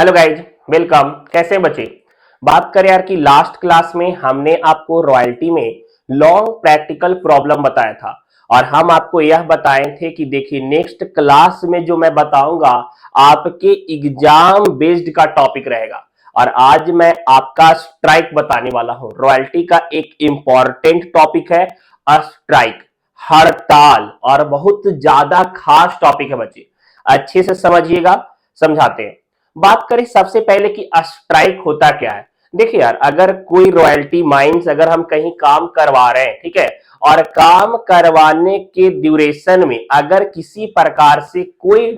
Hello guys, welcome. कैसे हैं बच्चे? बात करें यार कि लास्ट क्लास में हमने आपको रॉयल्टी में लॉन्ग प्रैक्टिकल प्रॉब्लम बताया था और हम आपको यह बताए थे कि देखिए नेक्स्ट क्लास में जो मैं बताऊंगा आपके एग्जाम बेस्ड का टॉपिक रहेगा। और आज मैं आपका स्ट्राइक बताने वाला हूं। रॉयल्टी का एक इंपॉर्टेंट टॉपिक है स्ट्राइक, हड़ताल, और बहुत ज्यादा खास टॉपिक है बच्चे। अच्छे से समझिएगा, समझाते हैं। बात करें सबसे पहले कि स्ट्राइक होता क्या है। देखिए यार, अगर कोई रॉयल्टी माइंस अगर हम कहीं काम करवा रहे हैं, ठीक है, और काम करवाने के ड्यूरेशन में अगर किसी प्रकार से कोई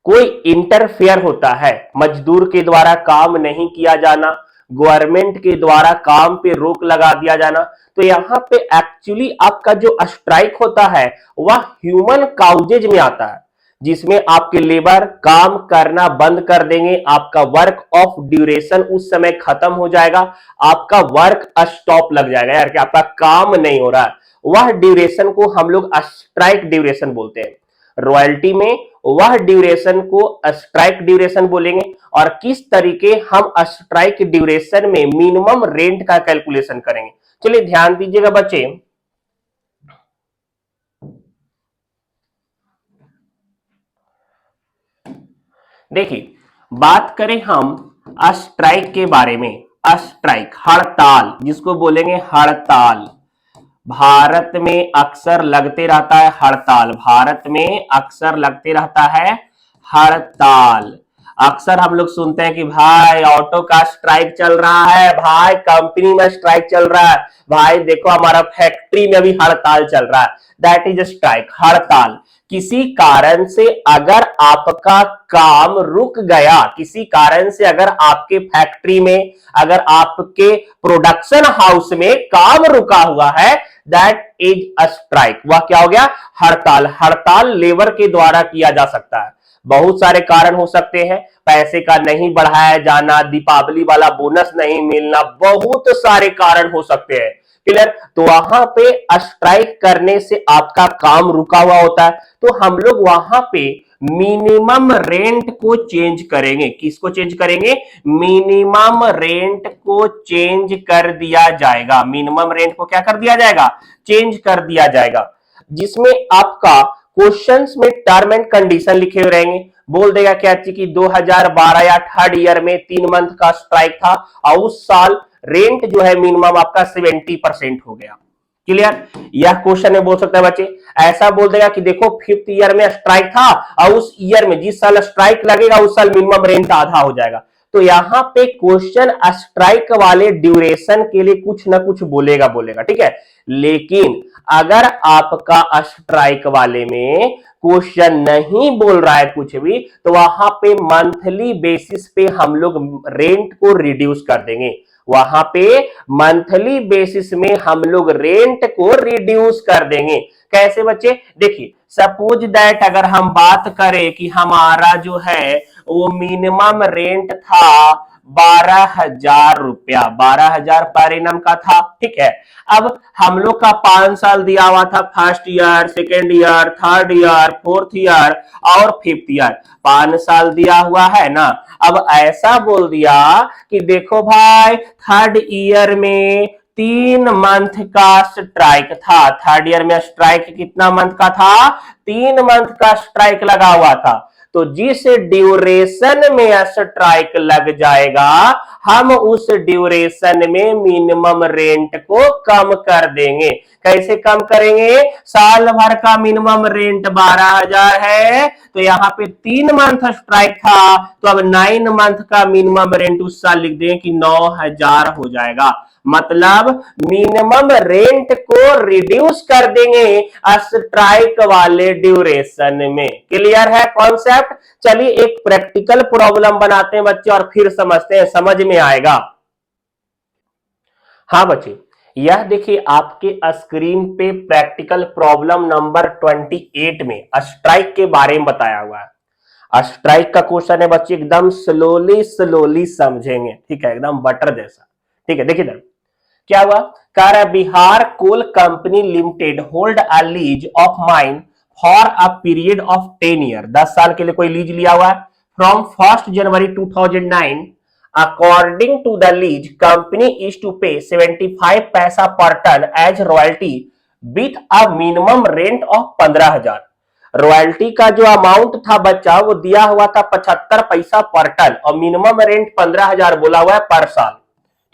कोई इंटरफेयर होता है, मजदूर के द्वारा काम नहीं किया जाना, गवर्नमेंट के द्वारा काम पे रोक लगा दिया जाना, तो यहां पे एक्चुअली आपका जो स्ट्राइक होता है वह ह्यूमन काउजेज में आता है, जिसमें आपके लेबर काम करना बंद कर देंगे, आपका वर्क ऑफ ड्यूरेशन उस समय खत्म हो जाएगा, आपका वर्क स्टॉप लग जाएगा यार कि आपका काम नहीं हो रहा है। वह ड्यूरेशन को हम लोग स्ट्राइक ड्यूरेशन बोलते हैं। रॉयल्टी में वह ड्यूरेशन को स्ट्राइक ड्यूरेशन बोलेंगे। और किस तरीके हम स्ट्राइक ड्यूरेशन में मिनिमम रेंट का कैलकुलेशन करेंगे, चलिए ध्यान दीजिएगा बच्चे। देखिए, बात करें हम स्ट्राइक के बारे में। स्ट्राइक हड़ताल, जिसको बोलेंगे हड़ताल, भारत में अक्सर लगते रहता है हड़ताल, भारत में अक्सर लगते रहता है हड़ताल। अक्सर हम लोग सुनते हैं कि भाई ऑटो का स्ट्राइक चल रहा है, भाई कंपनी में स्ट्राइक चल रहा है, भाई देखो हमारा फैक्ट्री में भी हड़ताल चल रहा है। दैट इज स्ट्राइक, हड़ताल। किसी कारण से अगर आपका काम रुक गया, किसी कारण से अगर आपके फैक्ट्री में, अगर आपके प्रोडक्शन हाउस में काम रुका हुआ है, दैट इज अ स्ट्राइक। वह क्या हो गया? हड़ताल। हड़ताल लेबर के द्वारा किया जा सकता है। बहुत सारे कारण हो सकते हैं, पैसे का नहीं बढ़ाया जाना, दीपावली वाला बोनस नहीं मिलना, बहुत सारे कारण हो सकते हैं। क्लियर? तो वहां पे स्ट्राइक करने से आपका काम रुका हुआ होता है, तो हम लोग वहां पे मिनिमम रेंट को चेंज करेंगे। किसको चेंज करेंगे? मिनिमम रेंट को चेंज कर दिया जाएगा। मिनिमम रेंट को क्या कर दिया जाएगा? चेंज कर दिया जाएगा। जिसमें आपका क्वेश्चंस में टर्म एंड कंडीशन लिखे हुए रहेंगे। बोल देगा क्या कि 2012 या थर्ड ईयर में 3 मंथ का स्ट्राइक था और उस साल रेंट जो है मिनिमम आपका 70% हो गया। क्लियर? यह क्वेश्चन में बोल सकता है बच्चे। ऐसा बोल देगा कि देखो 5th ईयर में स्ट्राइक था और उस ईयर में जिस साल स्ट्राइक लगेगा उस साल मिनिमम रेंट आधा हो जाएगा। तो यहां पे क्वेश्चन स्ट्राइक वाले ड्यूरेशन के लिए कुछ ना कुछ बोलेगा, ठीक है। लेकिन अगर आपका स्ट्राइक वाले में क्वेश्चन नहीं बोल रहा है कुछ भी, तो वहां पे मंथली बेसिस पे हम लोग रेंट को रिड्यूस कर देंगे। वहां पे मंथली बेसिस में हम लोग रेंट को रिड्यूस कर देंगे। कैसे बच्चे? देखिए, सपोज दैट अगर हम बात करें कि हमारा जो है वो मिनिमम रेंट था 12,000 रुपया, 12,000 पर एनम का था, ठीक है। अब हम लोग का 5 साल दिया हुआ था, first year, second year, third year, fourth year और 5th ईयर, 5 साल दिया हुआ है ना। अब ऐसा बोल दिया कि देखो भाई थर्ड ईयर में 3 मंथ का स्ट्राइक था, थर्ड ईयर में स्ट्राइक कितना मंथ का था? 3 मंथ का स्ट्राइक लगा हुआ था। तो जिस ड्यूरेशन में स्ट्राइक लग जाएगा, हम उस ड्यूरेशन में मिनिमम रेंट को कम कर देंगे। कैसे कम करेंगे? साल भर का मिनिमम रेंट 12,000 है, तो यहां पे 3 मंथ स्ट्राइक था, तो अब 9 मंथ का मिनिमम रेंट उस साल लिख देंगे कि 9,000 हो जाएगा। मतलब मिनिमम रेंट को रिड्यूस कर देंगे स्ट्राइक वाले ड्यूरेशन में। क्लियर है कॉन्सेप्ट? चलिए एक प्रैक्टिकल प्रॉब्लम बनाते हैं बच्चे और फिर समझते हैं, समझ में आएगा। हाँ बच्चे, यह देखिए आपके स्क्रीन पे प्रैक्टिकल प्रॉब्लम नंबर 28 में स्ट्राइक के बारे में बताया हुआ है। स्ट्राइक का क्वेश्चन है बच्चे, एकदम स्लोली स्लोली समझेंगे, ठीक है, एकदम बटर जैसा। ठीक है, देखिए क्या हुआ। कह रहा है Bihar coal company limited hold a lease of mine for a period of 10 year. 10 साल के लिए कोई लीज लिया हुआ है from 1st January 2009, according to the lease, company is to pay 75 पैसा per ton as royalty with a minimum rent of 15,000। Royalty का जो अमाउंट था बच्चा वो दिया हुआ था 75 पैसा पर टन और मिनिमम रेंट 15,000 बोला हुआ है पर साल,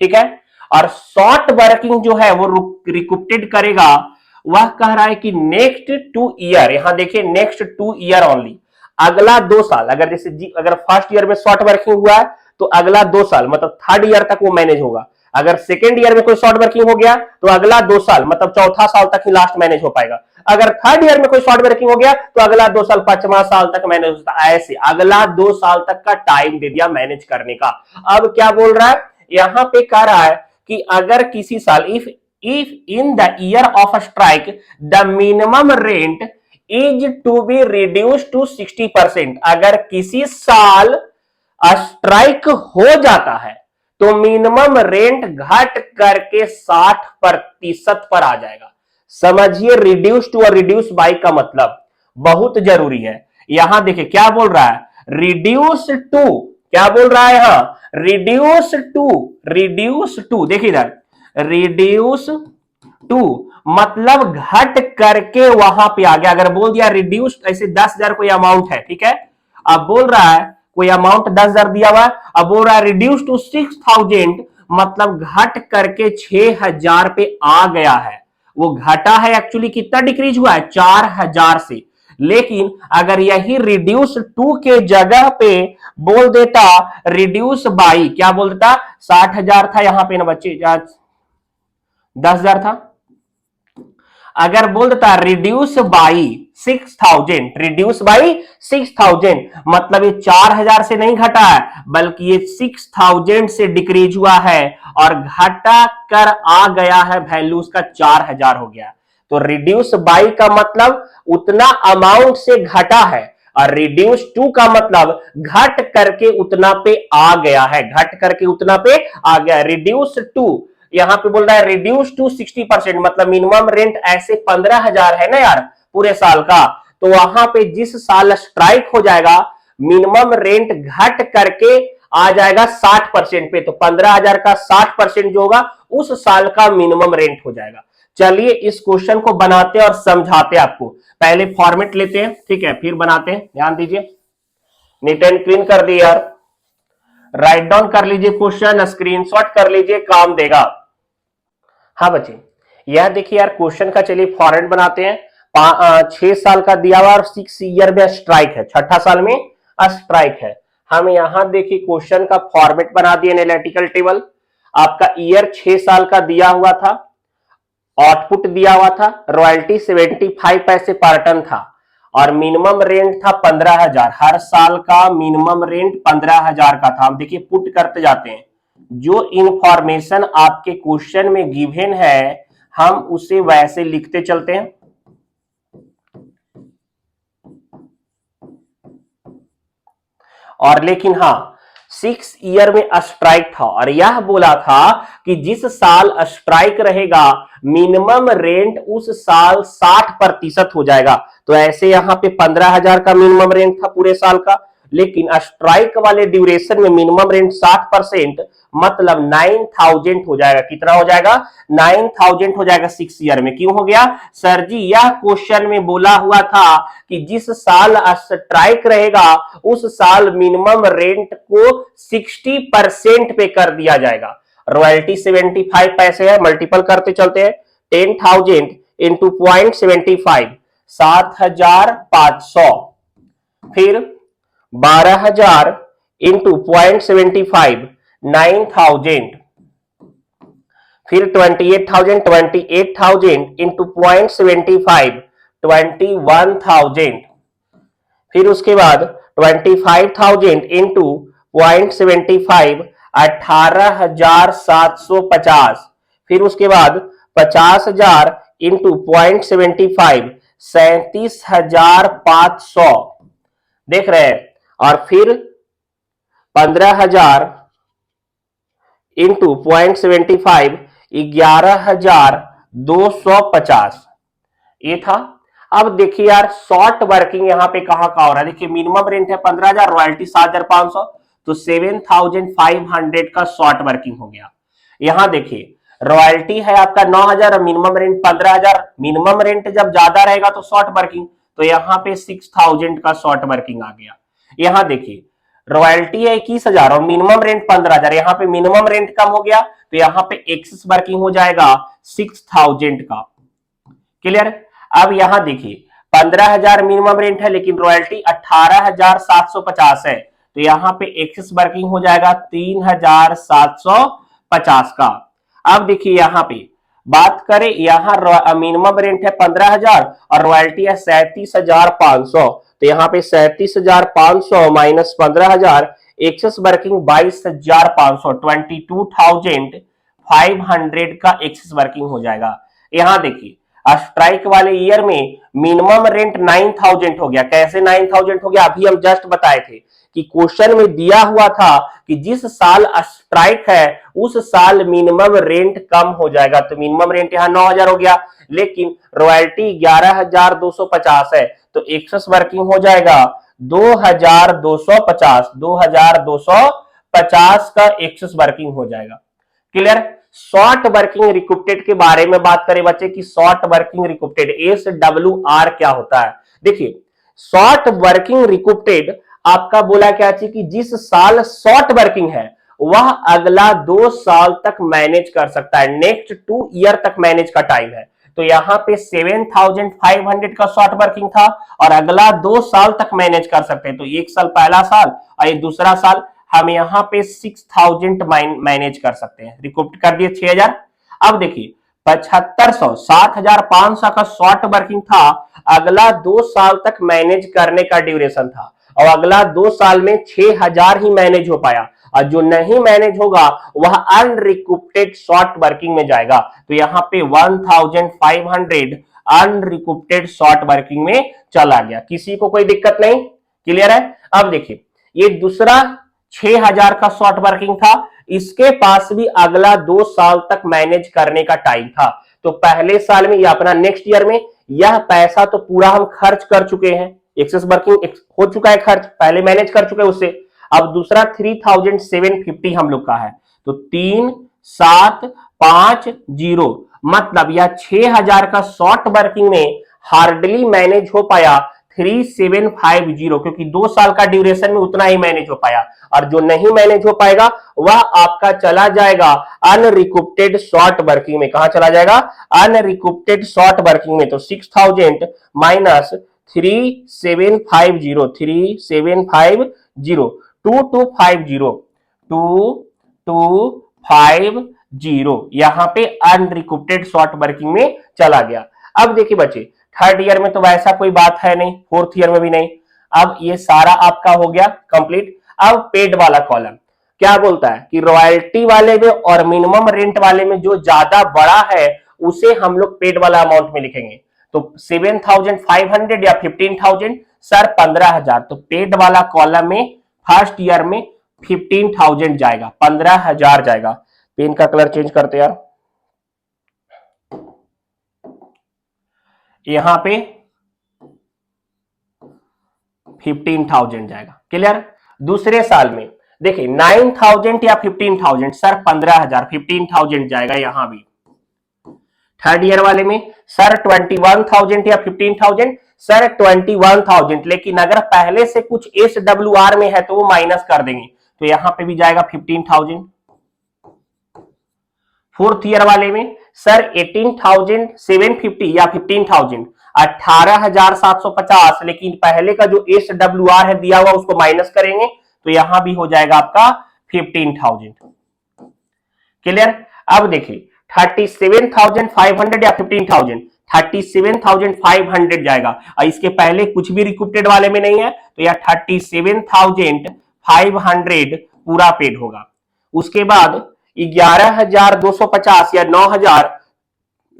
ठीक है। और शॉर्ट वर्किंग जो है वो रिकूप्टेड करेगा, वह कह रहा है कि नेक्स्ट 2 ईयर, यहां देखिए नेक्स्ट 2 ईयर ओनली, अगला 2 साल। अगर जैसे अगर फर्स्ट ईयर में शॉर्ट वर्किंग हुआ है तो अगला 2 साल मतलब थर्ड ईयर तक वो मैनेज होगा। अगर सेकेंड ईयर में कोई शॉर्ट वर्किंग हो गया तो अगला 2 साल मतलब चौथा साल तक ही लास्ट मैनेज हो पाएगा। अगर थर्ड ईयर में कोई शॉर्ट वर्किंग हो गया तो अगला 2 साल 5वां साल तक मैनेज होता है। ऐसे अगला 2 साल तक का टाइम दे दिया मैनेज करने का। अब क्या बोल रहा है, यहां पे कह रहा है कि अगर किसी साल if in the year of strike the minimum rent is to be reduce to 60%, अगर किसी साल स्ट्राइक हो जाता है तो मिनिमम रेंट घट करके 60% पर आ जाएगा। समझिए रिड्यूस टू और रिड्यूस बाय का मतलब बहुत जरूरी है। यहां देखिए क्या बोल रहा है, रिड्यूस टू, क्या बोल रहा है यहां, रिड्यूस टू देखिए इधर, रिड्यूस टू मतलब घट करके वहां पे आ गया। अगर बोल दिया रिड्यूस, ऐसे 10,000 कोई अमाउंट है, ठीक है, अब बोल रहा है कोई अमाउंट 10,000 दिया हुआ है, अब बोल रहा है रिड्यूस टू 6,000 मतलब घट करके 6,000 पे आ गया है। वो घटा है एक्चुअली, कितना डिक्रीज हुआ है 4,000 से। लेकिन अगर यही रिड्यूस टू के जगह पे बोल देता रिड्यूस बाई, क्या बोल देता, 60,000 था यहां पे ना बच्चे, 10,000 था, अगर बोल देता रिड्यूस बाई 6,000, रिड्यूस बाई 6,000 मतलब ये 4,000 से नहीं घटा है बल्कि ये 6,000 से डिक्रीज हुआ है और घटा कर आ गया है, वैल्यू उसका 4,000 हो गया। तो रिड्यूस बाई का मतलब उतना अमाउंट से घटा है और रिड्यूस टू का मतलब घट करके उतना पे आ गया है, घट करके उतना पे आ गया। रिड्यूस टू यहां पे बोल रहा है रिड्यूस टू 60% मतलब मिनिमम रेंट ऐसे 15,000 है ना यार पूरे साल का, तो वहां पे जिस साल स्ट्राइक हो जाएगा मिनिमम रेंट घट करके आ जाएगा 60% पे, तो 15,000 का 60% जो होगा उस साल का मिनिमम रेंट हो जाएगा। चलिए इस क्वेश्चन को बनाते हैं और समझाते हैं आपको। पहले फॉर्मेट लेते हैं, ठीक है, फिर बनाते हैं। ध्यान दीजिए, नीट एंड क्लीन कर दिए यार, राइट डाउन कर लीजिए क्वेश्चन, स्क्रीनशॉट कर लीजिए, काम देगा। हाँ बच्चे, यह देखिए यार क्वेश्चन का, चलिए फॉर्मेट बनाते हैं। 6 साल का दिया हुआ और 6 ईयर में स्ट्राइक है, छठा साल में स्ट्राइक है। हम यहां देखिए क्वेश्चन का फॉर्मेट बना दिए, एनालिटिकल टेबल। आपका ईयर 6 साल का दिया हुआ था, आउटपुट दिया हुआ था, रॉयल्टी 75 पैसे पर टन था और मिनिमम रेंट था 15,000, हर साल का मिनिमम रेंट 15,000 का था। हम देखिए पुट करते जाते हैं, जो इंफॉर्मेशन आपके क्वेश्चन में गिवन है हम उसे वैसे लिखते चलते हैं। और लेकिन हाँ 6 ईयर में स्ट्राइक था और यह बोला था कि जिस साल स्ट्राइक रहेगा मिनिमम रेंट उस साल 60% हो जाएगा। तो ऐसे यहां पे 15,000 का मिनिमम रेंट था पूरे साल का, लेकिन स्ट्राइक वाले ड्यूरेशन में मिनिमम रेंट 60% मतलब 9,000 हो जाएगा। कितना हो जाएगा, 9,000 हो जाएगा 6 ईयर में। क्यों हो गया सर जी, यह क्वेश्चन में बोला हुआ था कि जिस साल स्ट्राइक रहेगा उस साल मिनिमम रेंट को 60% पे कर दिया जाएगा। रॉयल्टी 75 पैसे है, मल्टीपल करते चलते हैं, 10,000 इंटू 0.75 7,500, फिर 12,000 इंटू 0.75 9,000, फिर 28,000 इंटू 0.75 21,000, फिर उसके बाद 25,000 इंटू 0.75 18,750, फिर उसके बाद 50,000 इंटू 0.75 37,500, देख रहे हैं, और फिर 15,000 इंटू 0.75 11,250, ये था। अब देखिए यार, शॉर्ट वर्किंग यहाँ पे कहाँ का हो रहा है, देखिए मिनिमम रेंट है 15,000, रॉयल्टी 7,500, तो 7,500 का शॉर्ट वर्किंग हो गया। यहां देखिए रॉयल्टी है आपका 9,000 और मिनिमम रेंट 15,000, मिनिमम रेंट जब ज्यादा रहेगा तो शॉर्ट वर्किंग, तो यहाँ पे 6,000 का शॉर्ट वर्किंग आ गया। यहां देखिए रॉयल्टी है 21,000 और मिनिमम रेंट 15,000, यहाँ पे मिनिमम रेंट कम हो गया, तो यहाँ पे एक्सेस वर्किंग हो जाएगा 6,000 का। क्लियर। अब यहां देखिए 15,000 मिनिमम रेंट है लेकिन रॉयल्टी 18,750 है, तो यहां पे एक्सेस वर्किंग हो जाएगा 3,750 का। अब देखिए यहां पे बात करें, यहां मिनिमम रेंट है 15,000 और रॉयल्टी है 37,500, तो यहां पे 37,500 माइनस 15,000, एक्सेस वर्किंग 22,500, 22,500 का एक्सेस वर्किंग हो जाएगा। यहां देखिए स्ट्राइक वाले ईयर में मिनिमम रेंट 9,000 हो गया। कैसे 9,000 हो गया, अभी हम जस्ट बताए थे कि क्वेश्चन में दिया हुआ था कि जिस साल स्ट्राइक है उस साल मिनिमम रेंट कम हो जाएगा, तो मिनिमम रेंट यहां 9,000 हो गया, लेकिन रॉयल्टी 11,250 है, तो एक्सेस वर्किंग हो जाएगा 2,250, 2,250 का एक्सेस वर्किंग हो जाएगा। क्लियर। शॉर्ट वर्किंग रिक्रूटेड के बारे में बात करें बच्चे की शॉर्ट वर्किंग रिक्रूटेड SWR क्या होता है। देखिए शॉर्ट वर्किंग रिक्रूटेड आपका बोला क्या चाहिए कि जिस साल शॉर्ट वर्किंग है वह अगला 2 साल तक मैनेज कर सकता है, नेक्स्ट 2 ईयर तक मैनेज का टाइम है। तो यहां पे 7,500 का शॉर्ट वर्किंग था और अगला 2 साल तक मैनेज कर सकते हैं, तो एक साल पहला साल और ये दूसरा साल हम यहाँ पे 6,000 मैनेज कर सकते हैं। रिकॉर्ड कर दिए 6,000। अब देखिए 7,500, 7,500 का शॉर्ट वर्किंग था, अगला 2 साल तक मैनेज करने का ड्यूरेशन था और अगला 2 साल में 6,000 ही मैनेज हो पाया, और जो नहीं मैनेज होगा वह अनरिक्रूटेड शॉर्ट वर्किंग में जाएगा, तो यहाँ पे 1,500 अनरिक्रूटेड शॉर्ट वर्किंग में चला गया। किसी को कोई दिक्कत नहीं। क्लियर है। अब देखिए ये दूसरा 6,000 का शॉर्ट वर्किंग था, इसके पास भी अगला 2 साल तक मैनेज करने का टाइम था, तो पहले साल में या अपना नेक्स्ट ईयर में यह पैसा तो पूरा हम खर्च कर चुके हैं, एक्सेस वर्किंग हो चुका है खर्च, पहले मैनेज कर चुके हैं उससे। अब दूसरा 3,750 हम लोग का है, तो 3,750 मतलब यह 6,000 का शॉर्ट वर्किंग में हार्डली मैनेज हो पाया 3,750, क्योंकि 2 साल का ड्यूरेशन में उतना ही मैनेज हो पाया, और जो नहीं मैनेज हो पाएगा वह आपका चला जाएगा अनरिक्रूटेड शॉर्ट वर्किंग में। कहां चला जाएगा, अनरिक्रूटेड शॉर्ट वर्किंग में। तो 6,000 माइनस 3,750, 2250 यहां पे अनरिक्रूटेड शॉर्ट वर्किंग में चला गया। अब देखिए बच्चे थर्ड ईयर में तो वैसा कोई बात है नहीं, फोर्थ ईयर में भी नहीं। अब ये सारा आपका हो गया कंप्लीट। अब पेड वाला कॉलम क्या बोलता है कि रॉयल्टी वाले में और मिनिमम रेंट वाले में जो ज्यादा बड़ा है उसे हम लोग पेड वाला अमाउंट में लिखेंगे। तो 7,500 या 15,000, सर 15,000, तो पेड वाला कॉलम में फर्स्ट ईयर में 15,000 जाएगा, 15,000 जाएगा। पेन का कलर चेंज करते यार, यहां पे 15,000 जाएगा। क्लियर। दूसरे साल में देखिए 9,000 या 15,000, सर 15,000, 15,000 जाएगा यहां भी। थर्ड ईयर वाले में सर 21,000 या 15,000, सर 21,000, लेकिन अगर पहले से कुछ SWR में है तो वो माइनस कर देंगे, तो यहां पे भी जाएगा 15,000। फोर्थ ईयर वाले में सर 18,750 या 15,000, 18,750, लेकिन पहले का जो SWR है दिया हुआ उसको माइनस करेंगे, तो यहां भी हो जाएगा आपका 15,000। क्लियर। अब देखिए 37,500 या 15,000, 37,500 जाएगा, और इसके पहले कुछ भी रिक्रूटेड वाले में नहीं है, तो यह 37,500 पूरा पेड होगा। उसके बाद 11,250 या 9,000,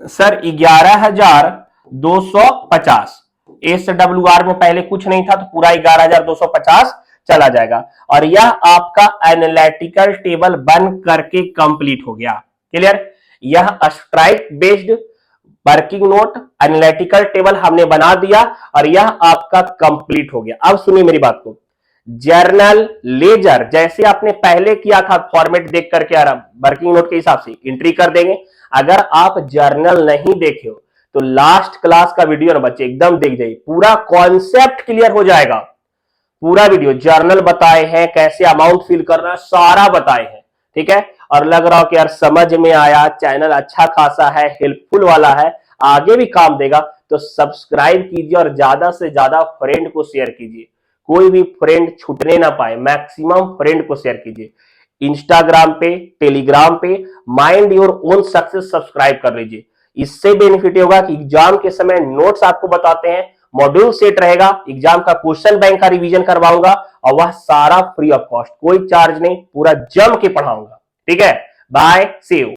सर 11,250, SWR में पहले कुछ नहीं था तो पूरा 11,250 चला जाएगा, और यह आपका एनालिटिकल टेबल बन करके कंप्लीट हो गया। क्लियर। यह strike based working note, analytical table हमने बना दिया और यह आपका कंप्लीट हो गया। अब सुनिए मेरी बात को, जर्नल, लेजर जैसे आपने पहले किया था फॉर्मेट देख करके आराम वर्किंग नोट के हिसाब से एंट्री कर देंगे। अगर आप जर्नल नहीं देखे हो तो लास्ट क्लास का वीडियो ना बच्चे एकदम देख जाइए, पूरा कॉन्सेप्ट क्लियर हो जाएगा। पूरा वीडियो जर्नल बताए हैं, कैसे अमाउंट फिल करना सारा बताए हैं, ठीक है। और लग रहा हो कि यार समझ में आया, चैनल अच्छा खासा है, हेल्पफुल वाला है, आगे भी काम देगा, तो सब्सक्राइब कीजिए और ज्यादा से ज्यादा फ्रेंड को शेयर कीजिए। कोई भी फ्रेंड छूटने ना पाए, मैक्सिमम फ्रेंड को शेयर कीजिए। इंस्टाग्राम पे, टेलीग्राम पे mind your own success subscribe कर लीजिए। इससे बेनिफिट होगा कि एग्जाम के समय नोट्स आपको बताते हैं, मॉड्यूल सेट रहेगा, एग्जाम का क्वेश्चन बैंक का रिवीजन करवाऊंगा और वह सारा फ्री ऑफ कॉस्ट, कोई चार्ज नहीं, पूरा जम के पढ़ाऊंगा, ठीक है। Bye, see you.